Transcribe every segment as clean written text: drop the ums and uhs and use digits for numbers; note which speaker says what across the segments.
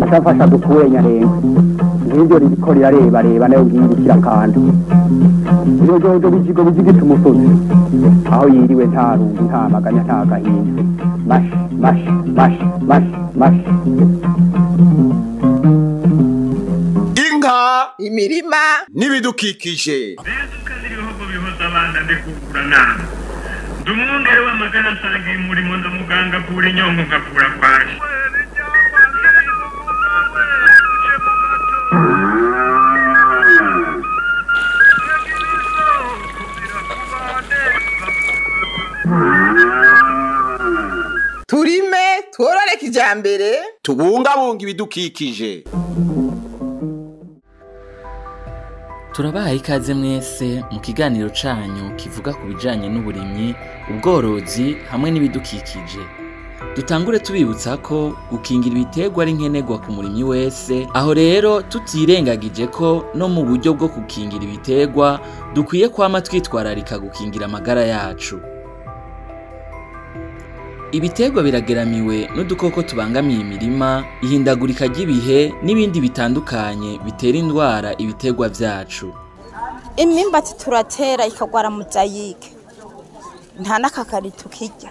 Speaker 1: ashafasha dukure nyarenga ngibyo ririko rirareba nayo ngibukira kandi iyo jojo bijigita umusozi aho yiriwe nta rungu nta maganya nta gahinda mash
Speaker 2: inka
Speaker 3: imirima
Speaker 2: n'ibidukikije
Speaker 4: bezuka ziriho bihoza abana ndekukura nama ndumwongere w'amagana nsangiye umurimo ndamuganga kura inyongo ngakura kwaje
Speaker 3: turime tworore kijambere
Speaker 2: tubungabunga ibidukikije.
Speaker 5: Turabaha ikaze mwese mu kiganiro canyu kivuga ku bijanye n'uburimyi, ubworozi hamwe n'ibidukikije. Dutangure tubibutsa ko gukingira ibiterwa ari nkenerwa ku murimyi wese, aho rero tutirengagije ko no mu buryo bwo gukingira ibiterwa dukwiye kwama twitwararika gukingira amagara yacu. Ibiterwa birageramiwe n'udukoko tubangamiye imirima, ihindagurika ry'ibihe n'ibindi bitandukanye bitera indwara ibiterwa vyacu.
Speaker 6: Imyimbati turatera ikagwara muzayike, nta n'akakari tukirya.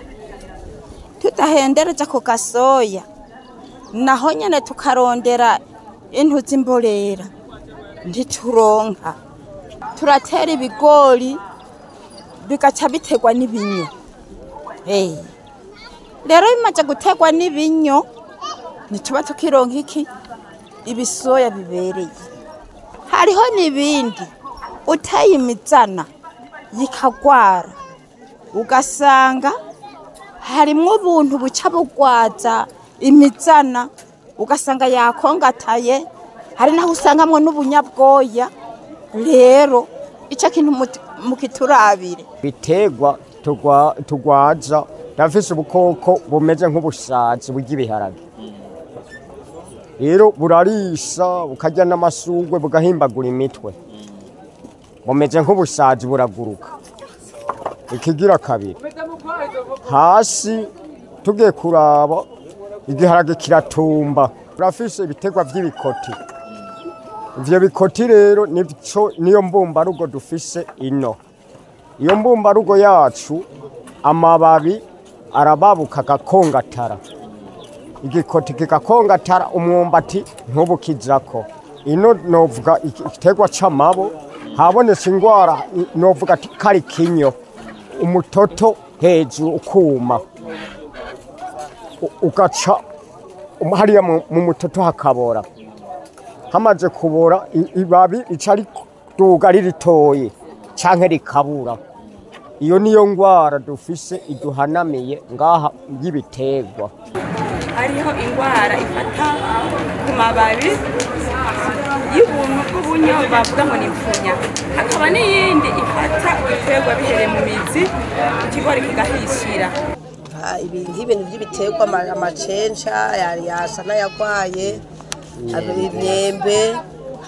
Speaker 6: Tudahendereje ako gasoya, naho nyene tukarondera intuzi imborera, ntituronka. Turatera ibigori bigaca biterwa n'ibinyo. Rero bimaze guterwa n'ibinyo nituba tukironka iki ibisoya bibereye. Hariho n'ibindi uteye imizana yikagwara ugasanga harimwo ubuntu buca bugwaza imizana ugasanga yakongataye, hari naho usangamwo n'ubunyabwoya. Rero ico kintu mukiturabire
Speaker 7: biterwa tugwaza dafise ubukoko bumeze nk'ubusazi bw'ibiharage. Rero burarisha bukarya n'amasugwe bugahimbagura imitwe, bumeze nk'ubusazi buraguruka. Ikigira kabiri, hasi tugiye kuraba igiharage kiratumba. Burafise ibiterwa vy'ibikoti, ivyo bikoti rero niyo mbumbarugo dufise ino. Iyo mbumbarugo yacu amababi arababuka gakongatara, igikoti kikakongatara, umwumbati ntubukizako. Ino novuga igiterwa c'amabo, habonetse ingwara novuga ati kari kinyo, umutoto hejuru ukuma, ugaca hariya mu mutoto hakabora. Hamaze kubora ibabi rica riduga riritoye canke rikabura. Iyo niyo ngwara dufise iduhanamiye ngaha y'ibiterwa.
Speaker 8: Hariho ingwara ifata ku mababi y'ubuntu bw'ubunyo bavuga ngo nipfunya, hakaba n'iyindi ifata ibiterwa bihereye mu mizi ikigori kigahishira.
Speaker 9: Ibintu by'ibiterwa amacenca yasa n'ayagwaye, imyembe,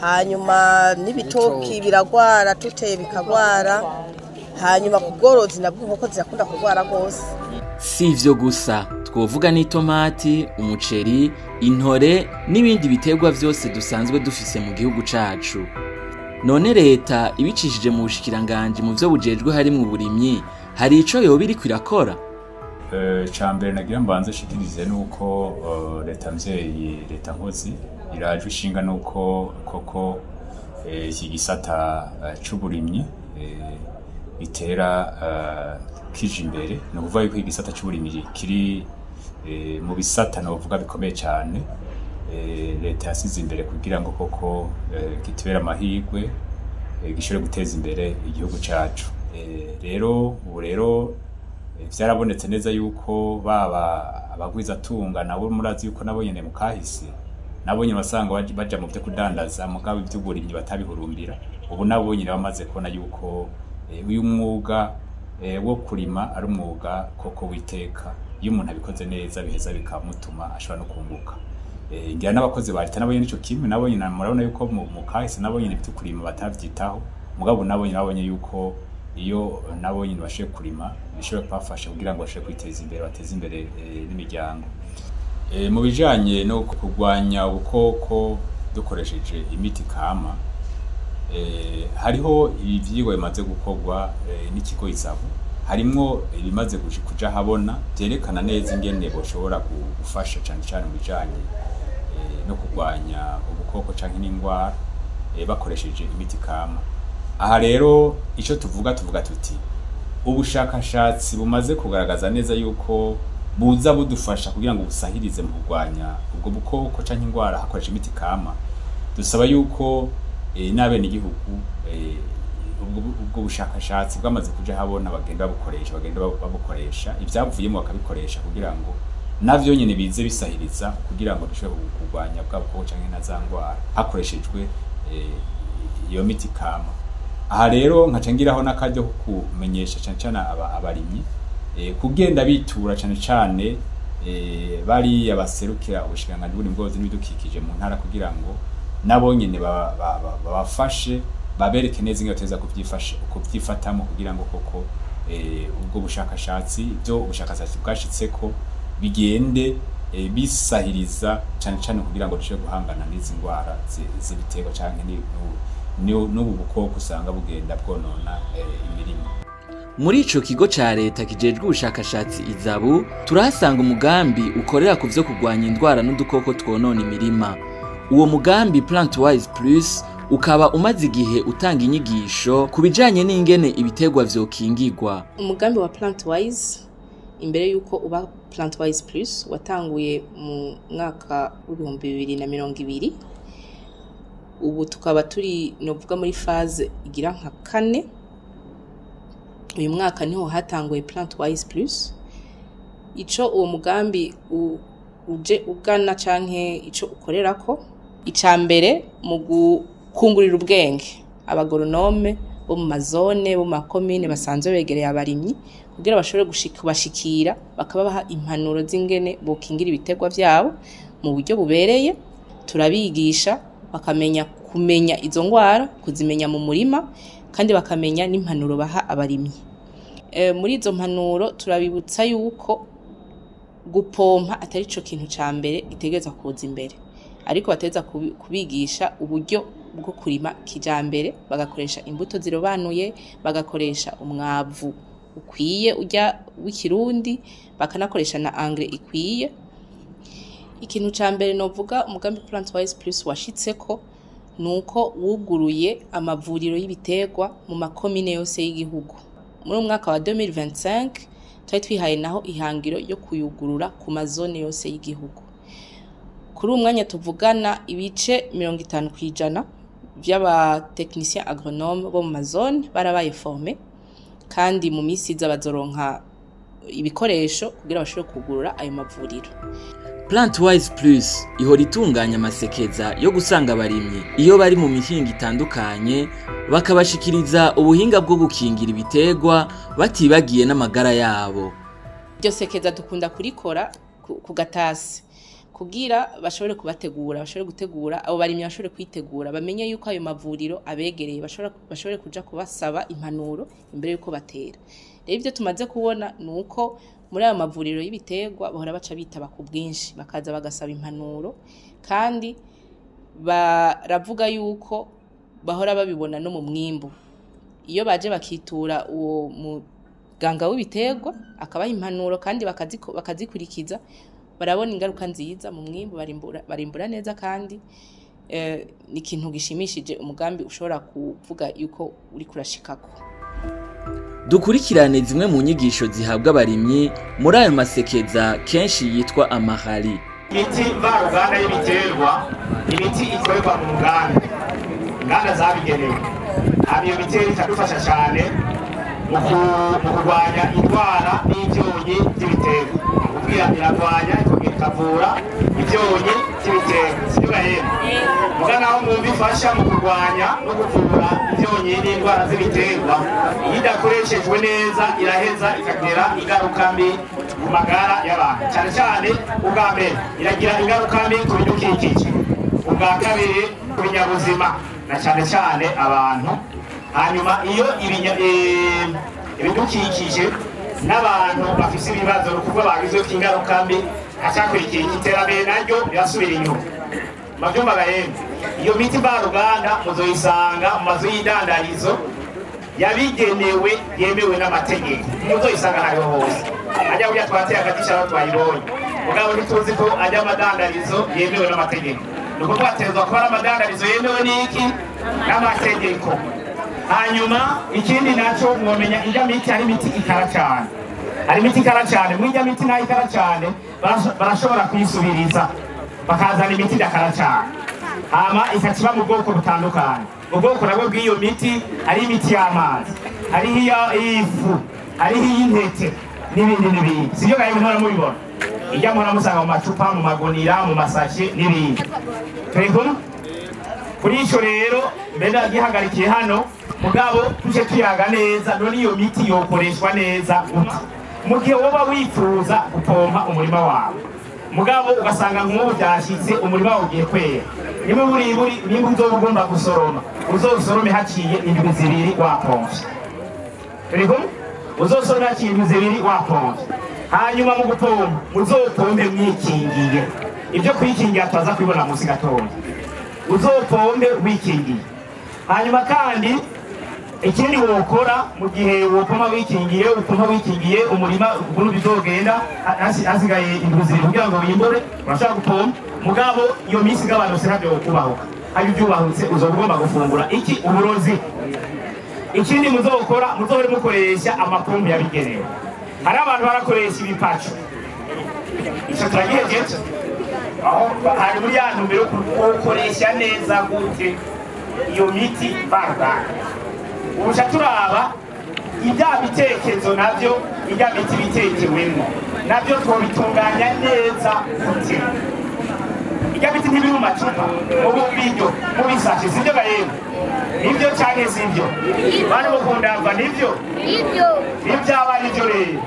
Speaker 9: hanyuma n'ibitoki biragwara, tuteye bikagwara. Hanyuma ku bworozi nabwo inkoko zirakunda kugwara rwose.
Speaker 5: Si ivyo gusa, twovuga n'itomati, umuceri, intore n'ibindi biterwa vyose dusanzwe dufise mu gihugu cacu. None leta ibicishije mu bushikiranganje mu vyo bujejwe harimwo uburimyi, hari ico yoba iriko irakora?
Speaker 10: Cambere nagira mbanze shikirize nuko leta mvyeyi, leta nkozi iraje ishinga nuko koko iki gisata c'uburimyi itera kije imbere. No kuvuga yuko igisata c'uburimyi kiri mu bisata novuga bikomeye cyane leta yasize imbere kugira ngo koko kitubera amahirwe gishobore guteza imbere igihugu cacu. Rero ubu rero vyarabonetse neza yuko baba abagwiza tunga nabo murazi yuko nabo nyene mu kahise nabo nyene basanga baja mu byo kudandaza mugabo ivy'uburimyi batabihurumbira. Ubu nabo nyene bamaze kubona yuko uyu mwuga wo kurima ari umwuga koko witeka. Iyo umuntu abikoze neza biheza bikamutuma ashobora no kunguka. Ngira n'abakozi ba leta nabo nyene ico kimwe, nabo nyene murabona yuko mu kahise nabo nyene byo kurima batavyitaho, mugabo nabo nyene babonye yuko iyo nabo nyine bashe kurima bishobora kubafasha kugira ngo bashe kwiteza imbere, bateze imbere n'imiryango. Mu bijanye no kurwanya ubukoko dukoresheje imiti kama, hariho ivyigwa bimaze gukorwa n'ikigo Izabu, harimwo ibimaze kuja habona vyerekana neza ingene boshobora gufasha cane cane mu bijanye no kurwanya ubukoko canke n'ingwara bakoresheje imiti kama. Aha rero ico tuvuga tuti ubushakashatsi bumaze kugaragaza neza yuko buza budufasha kugira ngo busahirize mu kurwanya ubwo bukoko canke ingwara hakoresha imiti kama. Dusaba yuko n'abene igihugu ubwo bushakashatsi bwamaze kuja habona bagenda babukoresha ivyavuyemo bakabikoresha kugira ngo navyo nyene bize bisahiriza kugira ngo dushobore kurwanya bwa bukoko canke na za ngwara hakoreshejwe iyo miti kama. Aha rero nkaca ngiraho n'akaryo kumenyesha cane cane abarimyi kugenda bitura cane cane bari abaserukira ubushikiranganji bw'ubworozi n'ibidukikije mu ntara kugira ngo nabo nyene babafashe babereke neza ingene bateza kuvyifatamo kugira ngo koko ubwo bushakashatsi bwashitseko bigende bisahiriza cane cane kugira ngo dushobore guhangana n'izi ngwara z'ibiterwa canke n'ubu bukoko usanga bugenda bwonona imirima.
Speaker 5: Muri ico kigo ca leta kijejwe ubushakashatsi Izabu turahasanga umugambi ukorera ku vyo kurwanya indwara n'udukoko twonona imirima. Uwo mugambi Plantwise Plus ukaba umaze igihe utanga inyigisho ku bijanye n'ingene ibiterwa vyokingirwa.
Speaker 11: Umugambi wa Plantwise imbere yuko uba Plantwise Plus watanguye mu mwaka w'2020. Ubu tukaba turi novuga muri phase igira nka 4. Uyu mwaka niho hatanguye Plantwise Plus. Ico uwo mugambi uje ugana canke ico ukorerako, icambere mu gukungurira ubwenge abagoronome bo mu mazone bo mu makomine basanzwe begereye abarimyi kugira bashobore kubashikira bakabaha impanuro z'ingene bokingira ibiterwa vyabo mu buryo bubereye. Turabigisha bakamenya kumenya izo ngwara, kuzimenya mu murima kandi bakamenya n'impanuro baha abarimyi. Muri izo mpanuro turabibutsa yuko gupompa atari ico kintu ca mbere gitegereza kuza imbere, ariko bateza kubigisha uburyo bwo kurima kijambere, bagakoresha imbuto zirobanuye, bagakoresha umwavu ukwiye urya w'ikirundi, bakanakoresha na engrais ikwiye. Ikintu ca mbere novuga umugambi Plantwise Plus washitseko nuko wuguruye amavuriro y'ibiterwa mu makomine yose y'igihugu. Muri umwaka wa 2025 twari twihaye naho ihangiro yo kuyugurura ku mazone yose y'igihugu. Kuri umwanya tuvugana ibice 50% vy'abatekinicien agronome bo mu mazone barabaye forme kandi mu misi iza bazoronka ibikoresho kugira bashobore kugurura ayo mavuriro.
Speaker 5: Plantwise Plus ihora itunganya amasekeza yo gusanga abarimyi iyo bari mu mihinga itandukanye bakabashikiriza ubuhinga bwo gukingira ibiterwa batibagiye n'amagara yabo.
Speaker 11: Iryo sekeza dukunda kurikora ku gatasi kugira bashobore kubategura, bashobore gutegura abo barimyi bashobore kwitegura, bamenye yuko ayo mavuriro abegereye bashobore kuja kubasaba impanuro imbere yuko batera. Rero ivyo tumaze kubona nuko muri ayo mavuriro y'ibiterwa bahora baca bitaba ku bwinshi bakaza bagasaba impanuro kandi baravuga yuko bahora babibona no mu mwimbu. Iyo baje bakitura uwo muganga w'ibiterwa akabaha impanuro kandi bakazikurikiza barabona ingaruka nziza mu mwimbu, barimbura neza kandi ni ikintu gishimishije umugambi ushobora kuvuga yuko uri kurashikako.
Speaker 5: Dukurikirane zimwe mu nyigisho zihabwa abarimyi muri ayo masekeza kenshi yitwa amahari.
Speaker 12: Imiti mvaruganda y'ibiterwa, imiti ikorerwa mu nganda zabigenewe. Iyo miti itadufasha cyane mu kurwanya indwara n'ibyonnyi by'ibiterwa. Kugira irarwanya ikavura ibyonnyi by'ibiterwa. Sibyo rero. Muga naho bifasha mu kurwanya no kuvura ibyonnyi n'indwara z'ibiterwa. Iyo idakoreshejwe neza iraheza ikagera ingaruka mbi ku magara y'abantu. Cyane cyane ubwa mbere iragira ingaruka mbi ku bidukikije. Ubwa kabiri ku binyabuzima na cyane cyane abantu. Hanyuma iyo ibidukikije n'abantu bafise ibibazo kuko bagizwe ingaruka mbi acakurikira iterambere naryo rirasubira inyuma mavyumva gahembe iyo miti mvaruganda muzoyisanga mu mazu y'indandarizo yabigenewe yemewe n'amategeko muzoyisanga hariho hose ajya kurya twateye akatisha aho twayibonye mugabo ntituzi ko ajya amadandarizo yemewe n'amategeko nuko twaterezwa kuba ari amadandarizo yemewe n'iki n'amategeko hanyuma ikindi naco mwomenya ijya miti hari imiti ikara cyane hari imiti ikara cyane mu ijya miti nayo ikara cyane barashobora kuyisubiriza bakazana imiti idakara cyane hama ikakiba mu bwoko butandukanye ubwoko nabwo bw'iyo miti hari imiti y'amazi hariho iy'ifu hariho iy'intete n'ibindi sibyo gahe muhora mubibona ijya muhora musanga mu macupa mu magunira mu masashe n'ibindi turiko kuri ico rero mbere gihagarikiye hano mugabo tuje tuyaga neza none iyo miti yokoreshwa neza uti mu gihe woba wifuza gupompa umurima wawe mugabo ugasanga nk'ubu byashitse umurima wawe ugiye kwera nimwe buri nimba uzogomba gusoroma uzosorome haciye indwi zibiri wapomvye turiko uzosorome haciye indwi zibiri wapomvye hanyuma mu gupompa uzopompe mwikingiye ibyo kwikingira twaza kwibona munsi gatoya uzopompe wikingiye hanyuma kandi ikindi wokora mu gihe wopoma wikingiye umurima ukuntu bizogenda hasigaye indwi zibiri kugira ngo wimbure urashaka gupompa mugabo iyo minsi igabanutse ntabyo kubahuka hari ibyubahutse uzogomba gufungura iki uburozi ikindi muzokora muzohore mukoresha amapompo yabigenewe hari abantu barakoresha ibipacu icyo turagihejeje aho hari muri ya ntumbero kukoresha neza gute iyo miti mvaruganda ubusha turaba ibya bitekerezo navyo ibya miti bitekewemo navyo twobitunganya neza gute ibya miti ntibiri mu macupa mu bubiryo mu bisashe sibyo gahembe nibyo canke sibyo bana bokundava nibyo ibyaba nibyo rero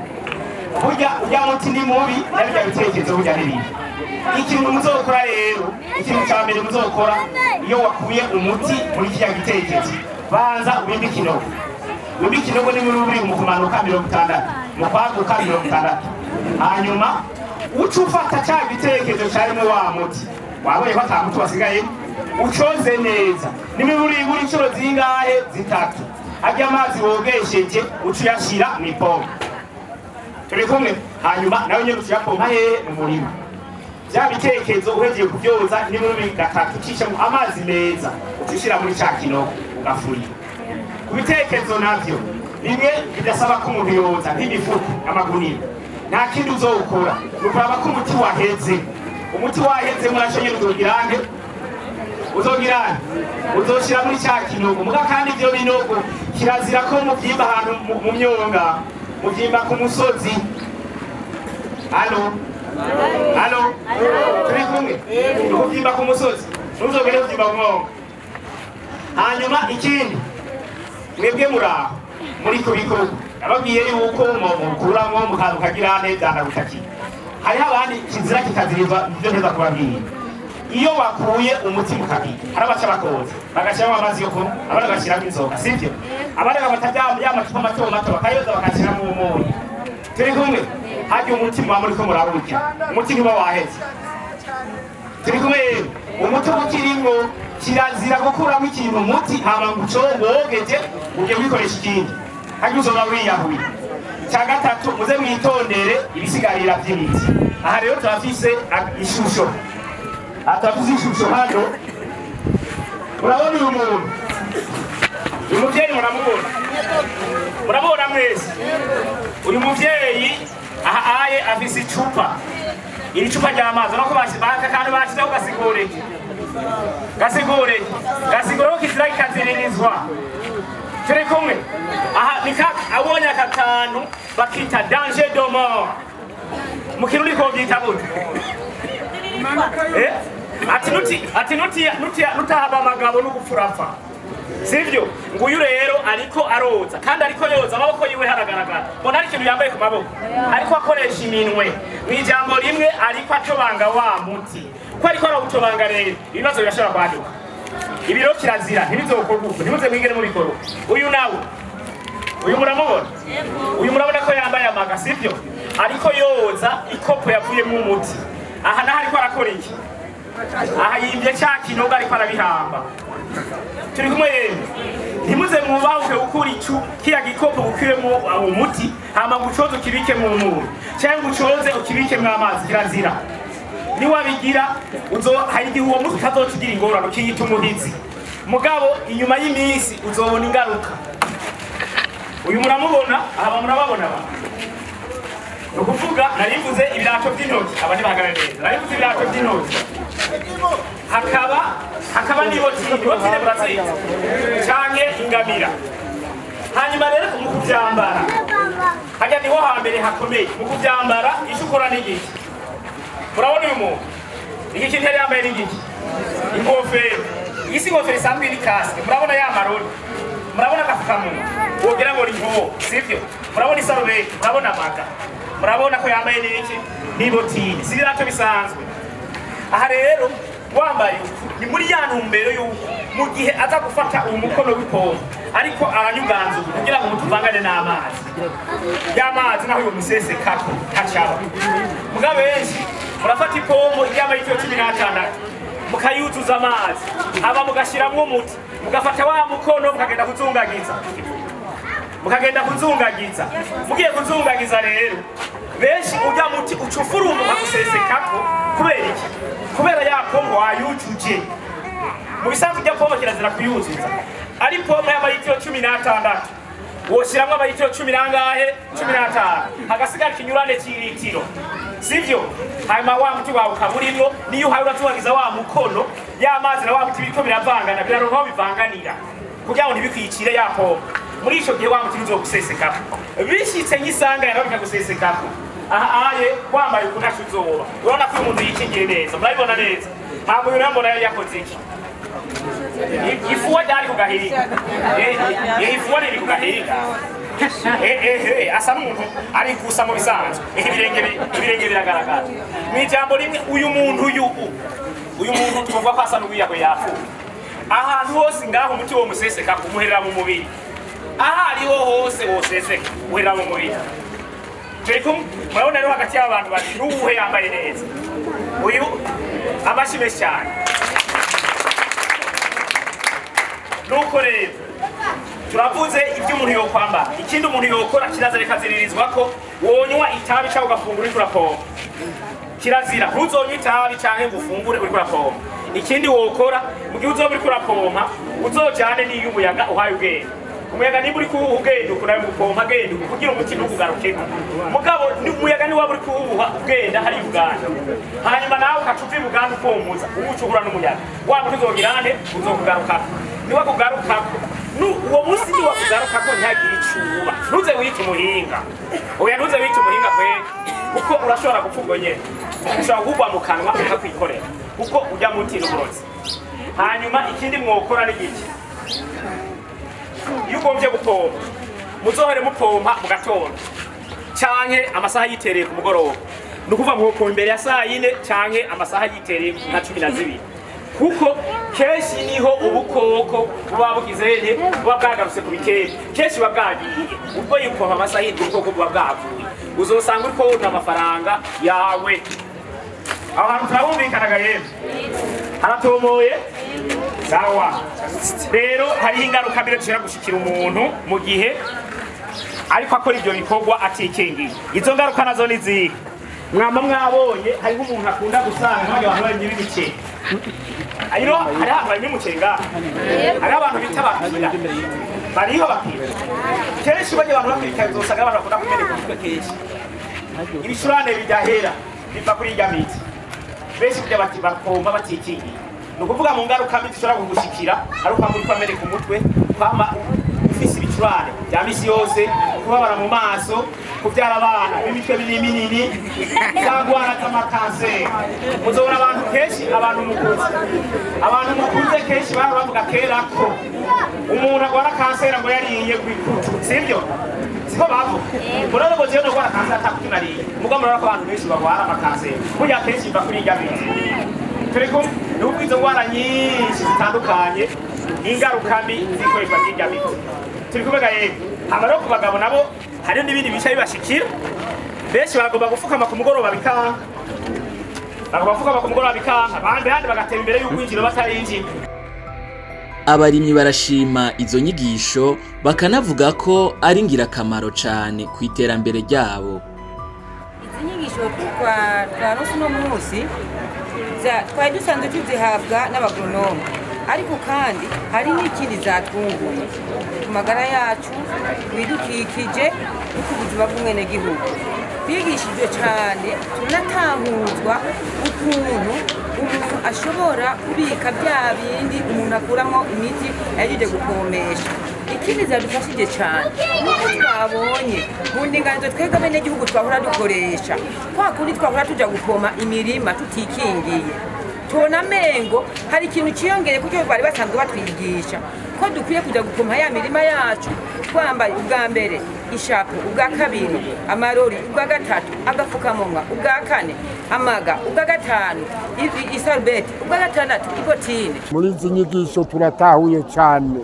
Speaker 12: burya ujya muti ni mubi nabyo bitekerezo burya nibi ikintu muzokora rero ikintu cya mbere muzokora iyo wakuye umuti muri kiriya gitekerezo banza ubimbe ikinogo ni muri mu kumanuka 60 mu kwaguka 60 hanyuma uca ufata cya gitekerezo cyarimo wa muti wabonye ko ata muti wasigaye ucoze neza ni muri inshuro zingahe zitatu ajya amazi wogesheje uca uyashira mu ipompo turi kumwe hanyuma nawe nyine uyapompa hehe mu murima bya bitekerezo uhejeje kubyoza ni muri gatatu ucisha mu amazi meza ucishira muri cya kinogo ugafurira ku bitekerezo navyo bimwe bidasaba ko umuntu yoza nk'imifuko amagunira nta kindi uzokora ukuraba ko umuti waheze murashenye uzogirane uzoshira muri cya kinogo muga kandi ibyo binogo kirazira ko muvyimba ahantu mu myonga muvyimba ku musozi halo turi kumwe muvyimba ku musozi ntuzogere kuvyimba ku mwonga hanyuma ikindi mwebwe muraho muri kubikora ababwiye yuko mukuramwo mukagira neza ndagutaki hariho abandi kizira kikazirizwa ibyo neza kubabwira iyo wakuye umuti mu kabiri hari abaca bakoze bagashyiramo amazi yo kunywa abandi bagashyiramo inzoga sibyo abandi bagafata ya macupa mato mato bakayoza bagashyiramo umunyu turi kumwe hajya umuti muba muri ko murabujya umuti ntiba waheze turi kumwe rero umuti uba ukirimwo kirazira gukuramo ikintu umuti hama ngo ucowogeje ujye wikoresha ikindi hajya uzoba wiyahuye cya gatatu muze mwitondere ibisigarira by'imiti aha rero turafise ishusho atavuze ishusho hano urabona uyu muntu uyu muvyeyi murabona mwese uyu muvyeyi ahaye afise icupa iri cupa ry'amazi nuko baka kandi bashizeho gasigore ko kizira kikaziririzwa turi kumwe aha nika abonye akatanu bakita danger de mort mu kirundi ko byita gute ati nutahaba amagabo no gupfurapfa sivyo nguyu rero ariko aroza kandi ariko yoza amaboko yiwe haragaragara mbona ari ikintu yambaye ku maboko ariko akoresha iminwe mw'ijambo rimwe ariko acobanga wa muti ko ariko arawutobanga rero ibibazo birashobora kwaduka ibiro kirazira ntibizokorwa uko ntimuze mwigere mubikora uyu nawe uyu murabona ko yambaye amaga sivyo ariko yoza ikopo yavuyemo umuti aha naho ariko arakora iki aha yimbye cya kinogo ariko arabihamba turi kumwe yemwe ntimuze mwubahuke gukura icu kiya gikopo gukiremo umuti hama gucoze ukibike mu muntu cyangwa ucoze ukibike mu amazi kirazira niwabigira hari igihe uwo muti utazokigira ingorane ukiyita umuhizi mugabo inyuma y'iminsi uzobona ingaruka uyu muramubona aba murababona ba nukuvuga narivuze ibirato by'intoki aba ntibahagara neza narivuze ibirato by'intoki hakaba n'ibotine burazizi canke ingamira hanyuma rero mu kuvyambara hajya niho hambere hakomeye mu kuvyambara ico ukora n'igiki murabona uyu muntu iki kintu yari yambaye n'igiki ingofero iyi si ingofero isanzwe iri kasike murabona ya maroni murabona agafukamunwa wogira ngo ni inkubo sivyo murabona isarubeti murabona amaga murabona ko yambaye n'iki n'ibotine si ibirato bisanzwe aha rero wambaye ni muri ya ntumbero y'uko mu gihe aza gufata uwo mukono w'ipombo ariko aranyuganzuka kugira ngo mutuvangane n'amazi y'amazi naho uwo musesekako hacaba muga benshi murafata ipombo ryambaye itiro 16 mukayuzuza amazi aba mugashiramwo umuti mugafata wa mukono mukagenda kuzungagiza mugiye kuzungagiza rero benshi ujya muti ucufurumuka gusesekako kubera iki kubera ya pombo wayujuje mu bisanzwe ujya pombo kirazira kuyuzuza ari pombo y'amayitiro 16 woshiramwo amayitiro 10 nangahe 15 hagasigara ikinyurane cy'ilitiro sivyo hanyuma wa muti wawe ukaburimwo niyo uhaye uratubaniza wa mukono y'amazi na wa muti biriko biravangana biraronka aho bivanganira kugira ngo ntibikwicire ya pombo muri ico gihe wa muti uzogusesekako bishitse nk'isanga yarabika gusesekako aha aye wambaye ukuntu uzoba urabona ko umuntu yikingiye neza murabibona neza ntabwo uyu nambona yari yakoze iki ifuwa ryari kugahiga ifuwa riri kugahiga asa n'umuntu ari gusa mu bisanzwe ibirenge biragaragara mu ijambo rimwe uyu muntu tuvuga ko asa n'uwiyago yapfuye ahantu hose ngaho umuti wo museseka kumuherera mu mubiri aha ariho hose woseseka uherera mu mubiri murabona rero hagati y'abantu babiri n'uwuhe yambaye neza uyu amashyi menshi cyane nuko rero turavuze ibyo umuntu yokwambara ikindi umuntu yokora kirazira rikaziririzwa ko wonywa itabi cyangwa ugafungura uriko urapompa kirazira ntuzonywe itabi cyangwa ngo ufungure uriko urapompa ikindi wokora mu gihe uzoba uriko urapompa uzojane n'iyo umuyaga uhaye ubwenge umuyaga niba uri kuwuha ubwenge ukuraye mu gupompa agenda kugira umuti ntukugarukeko mugabo umuyaga niba uri kuwuha ubwenge hari Uganda hanyuma nawe ukacuva Uganda upomuza uwucuhura n'umuyaga waba uzogirane uzokugarukako niwakugarukako uwo munsi niwakugarukako ntihagire icuba ntuze wite umuhinga oya ntuze wite umuhinga kweli kuko urashobora gupfa ubwo nyene ushobora kugwa mu kanwa ukakwikorera kuko ujya muti n'uburozi hanyuma ikindi mwokora n'igiki iyo ugombye gupompa muzohere mupompa mu gatondo canke amasaha yitereye ku mugoroba ni ukuvuga ngo imbere ya saa 4 canke amasaha yitereye nka 12 kuko kenshi niho ubukoko buba bugize buba bwagarutse ku bikeri kenshi babwagiye ubwo yupompa amasaha y'ubukoko buba bwavuye uzosanga uriko wona amafaranga yawe aho hantu turabumvikanaga yemwe haratomoye sawa rero hari ingaruka mbere dushobora gushikira umuntu mu gihe ariko akora ibyo bikorwa atikingiye izo ngaruka nazo ni zihe mwama mwabonye hariho umuntu akunda gusanga abantu bari n'ibike ayiro hari abantu n'umucenga hari abantu bita bakira bariho bakira kenshi baje abantu bakira uzosanga abantu bakunda kumeneka umutwe kenshi ibishurane bidahera biva kuri irya miti benshi kujya bati bakomba batikingiye nukuvuga mu ngaruka mbi dushobora kugushikira ari uko muri kwameneka umutwe kwama ufise ibicurane bya misi yose kubabara mu maso kubyara abana b'imitwe minini zagwara z'amakanseri muzobona abantu kenshi abantu mukuze kenshi baba bavuga kera ko umuntu agwara kanseri ngo yariye kwikutu sibyo siko bavuga murabona ngo jewe ndwara kanseri atakutunariye mugo murabona ko abantu benshi bagwara amakanseri burya kenshi biva kuri irya miti turiko nubwo izo ngwara nyinshi zitandukanye ingaruka mbi zikoreshwa n'irya miti turi kubega yego hama rero ku bagabo nabo hari n'ibindi bice bibashikira benshi bagomba gufukama ku mugoroba bikanka abandi bagatera imbere y'ubwinjiro batarinjira.
Speaker 5: Abarimyi barashima izo nyigisho bakanavuga ko ari ngirakamaro cyane ku iterambere ryabo.
Speaker 13: Izi nyigisho twaronse uno munsi twari dusanzwe tuzihabwa n'abagoronome, ariko kandi hari n'ikindi zatwunguye ku magara yacu, bidukikije no ku buzima bw'umwenegihugu. Bigishijwe cyane tunatahuzwa ukuntu umuntu ashobora kubika bya bindi umuntu akuramo imiti yagiye gupomesha. Ikindi zadufashije cyane nuko twabonye mu ndinganizo twebwe abenegihugu twahora dukoresha kwa kundi twahora tuja gupoma imirima tutikingiye, tubona mengo hari ikintu ciyongeye kuko bari basanzwe batwigisha ko dukwiye kuja gupoma ya mirima yacu twambaye ubwa mbere ishapo, ubwa kabiri amarori, ubwa gatatu agafukamunwa, ubwa kane amaga, ubwa gatanu isarubeti, ubwa gatandatu igotine.
Speaker 7: Muri izi nyigisho turatahuye cyane,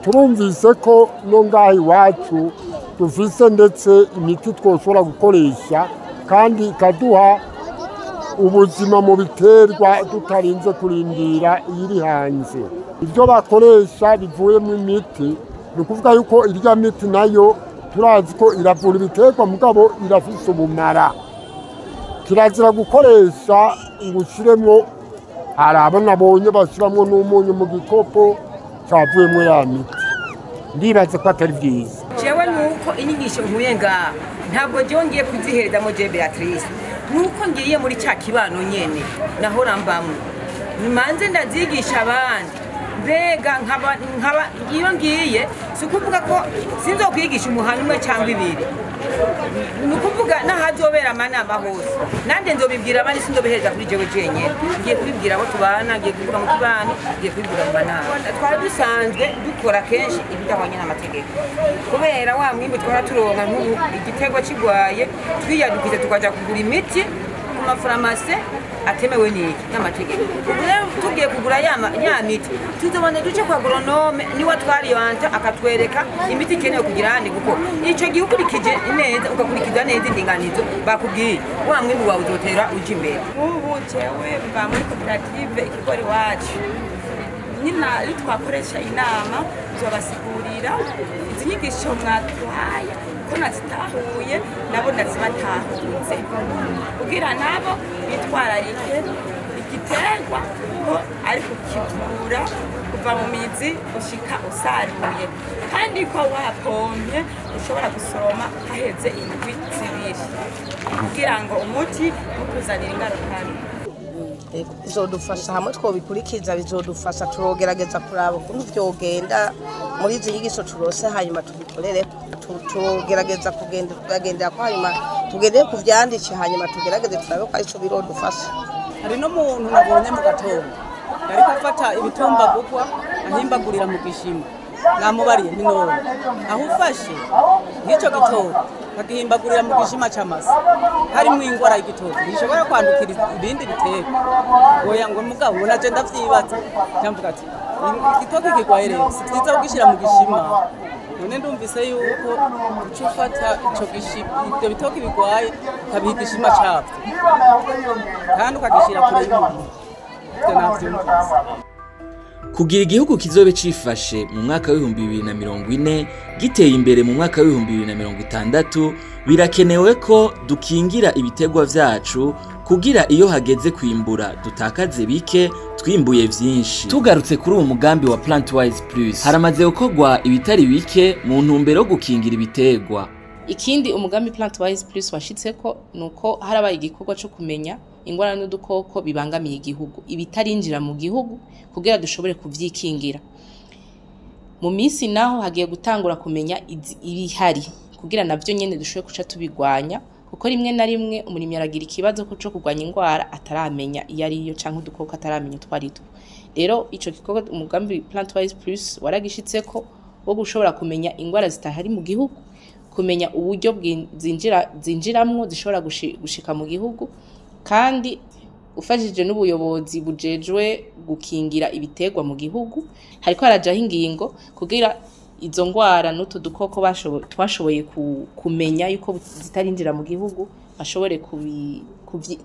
Speaker 7: turumvise ko no ngaha iwacu dufise ndetse imiti twoshobora gukoresha kandi ikaduha ubuzima mu biterwa tutarinze kurindira iyiri hanze. Ibyo bakoresha bivuye mu imiti ni ukuvuga yuko irya miti nayo turazi ko iravura ibiterwa mugabo irafise ubumara. Kirazira gukoresha ngo ushiremwo, hari abo nabonye bashiramwo n'umunyu mu gikopo cyavuyemo ya miti. Ndibaza ko atari byiza.
Speaker 13: Jewe nuko inyigisho nkuye ngaha ntabwo ngiye kuziherezamo je Beatrice, nuko ngiye muri cya kibano nyene nahora mbamwe nimanze ndazigisha abandi. Mbega nkaba iyo ngiye si ukuvuga ko sinzokwigisha umuhano umwe cyangwa ibiri, ni ukuvuga n'ahazobera amanama hose nanjye nzobibwira abandi, sinzobihereza kuri jewe jenyine. Ngiye kubibwira abo tubana, ngiye kuvuga mu kibano, ngiye kubibwira mu manama. Twari dusanzwe dukora kenshi ibidahwanye n'amategeko kubera wa mwimbu twara turonka nk'ubu igiterwa kigwaye twiyadukize tukaja kugura imiti ku mafarumasi atemewe n'amategeko. Ubu rero tugiye kugura ya miti tuzobone duce kwa agoronome niwe twariyanta akatwereka imiti ikenewe kugira handi, kuko ico gihe ukurikije neza ugakurikiza neza indinganizo bakubwiye wa mwimbu wawe uzotera uja imbere.
Speaker 8: Ubu jewe mba muri koperative ikigori wacu nyina twakoresha inama zobasigurira izi nyigisho mwatwaye ko nazitahuye nabo ndazibatahuze kugira nabo bitwararike igiterwa ko ari kukivura kuva mu mizi ushika usaruye, kandi ko wapomye ushobora gusoroma haheze indwi zibiri kugira ngo umuti ukuzanire ingaruka mbi.
Speaker 9: Bizodufasha hamwe twobikurikiza, bizodufasha turogerageza kuraba ukuntu vyogenda muri izi nyigisho turose, hanyuma tubikorere, tugerageza kugendera ko hanyuma tugendere kuvyandike, hanyuma tugerageze turabe ko arico birodufasha.
Speaker 14: Hari no muntu nabonye mu gatondo ariko afata ibitumba gukwa ahimbagurira mu gishimo, namubariye ni none aho ufashe nk'icyo gitondo bagihimbagurira mu gishima cy'amase harimo ingwara y'igitondo bishobora kwandukira ibindi biterwa. Oya ngo mugabo naje ndavyibaza cyamvuga ati igitoki kigwaye rero si byiza kugishira mu gishima. None ndumvise yuko ucufata ico gishima ibyo bitoki bigwaye ukabiha igishima cyabyo kandi ukagishira kure y'umuntu.
Speaker 5: Kugira igihugu kizobe cifashe mu mwaka w'ibihumbi 2040 giteye imbere mu mwaka w'ibihumbi 2060 birakenewe ko dukingira ibitegwa vyacu kugira iyo hageze kwimbura dutakaze bike twimbuye vyinshi. Tugarutse kuri uwo mugambi wa Plantwise Plus, haramaze gukorwa ibitari bike mu ntumbero yo gukingira ibitegwa.
Speaker 11: Ikindi umugambi Plantwise Plus washitseko nuko harabaye igikorwa cyo kumenya ingwara n'udukoko bibangamiye igihugu ibitarinjira mu gihugu kugira dushobore kuvyikingira. Mu minsi naho hagiye gutangura kumenya ibihari kugira navyo nyene dushobore kuca tubigwanya, kuko rimwe na rimwe umurimyi aragira ikibazo ko cyo kugwanya ingwara ataramenya iyo ariyo canke udukoko ataramenya twarito. Rero ico gikorwa umugambi Plantwise Plus waragishitseko wo gushobora kumenya ingwara zitahari mu gihugu, kumenya uburyo zinjiramwo zishobora gushika mu gihugu, kandi ufashije n'ubuyobozi bujejwe gukingira ibitegwa mu gihugu hariko harajaho ingingo kugira izo ngwara n'utu dukoko twashoboye kumenya yuko zitarinjira mu gihugu bashobore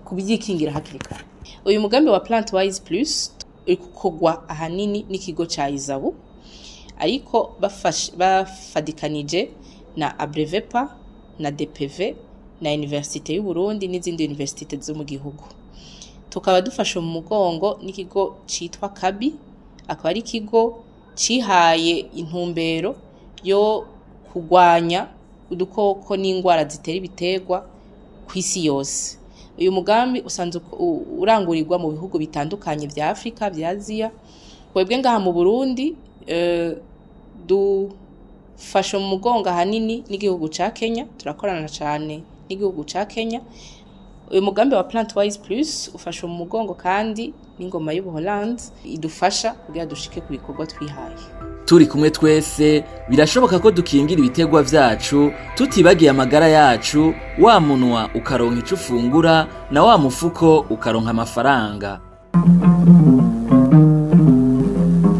Speaker 11: kubyikingira hakiri kare. Uyu mugambi wa Plantwise Plus uri gukorwa ahanini n'ikigo ca Izabu ariko bafadikanije na Abrevepa na DPV na Universite y'u Burundi n'izindi universite zo mu gihugu. Tukaba dufashe mu mugongo n'ikigo citwa Kabi, akaba ari ikigo cihaye intumbero yo kugwanya udukoko n'ingwara zitera ibiterwa kw'isi yose. Uyu mugambi usanzwe urangurirwa mu bihugu bitandukanye vya Afrika, vya Aziya. Kwebwe ngaha mu Burundi dufashe mu mugongo hanini n'igihugu ca Kenya, turakorana cyane n'igihugu ca Kenya. Uyu mugambi wa Plantwise Plus ufashe mu mugongo kandi n'ingoma y'u Buholandi idufasha kugira dushike ku bikorwa twihaye.
Speaker 5: Turi kumwe twese birashoboka ko dukingira ibitegwa vyacu tutibagiye amagara yacu, wa munwa ukaronka ico ufungura na wa mufuko ukaronka amafaranga.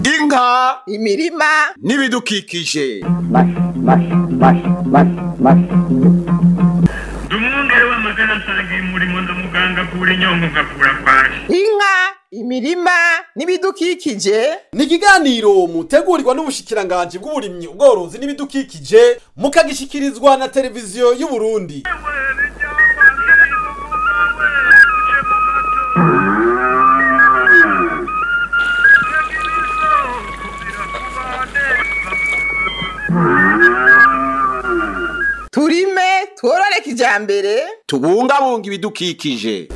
Speaker 2: Inka,
Speaker 3: imirima
Speaker 2: n'ibidukikije.
Speaker 4: Dumwungere w'amagara nsangiye umurimo ndamuganga kura inyongo ngakura kwaje.
Speaker 3: Inka, imirima n'ibidukikije
Speaker 15: ni ikiganiro mutegurirwa n'ubushikiranganje bw'uburimyi, ubworozi n'ibidukikije mukagishikirizwa na televiziyo y'u Burundi.
Speaker 3: turime tworore kijambere
Speaker 2: tubungabunga ibidukikije.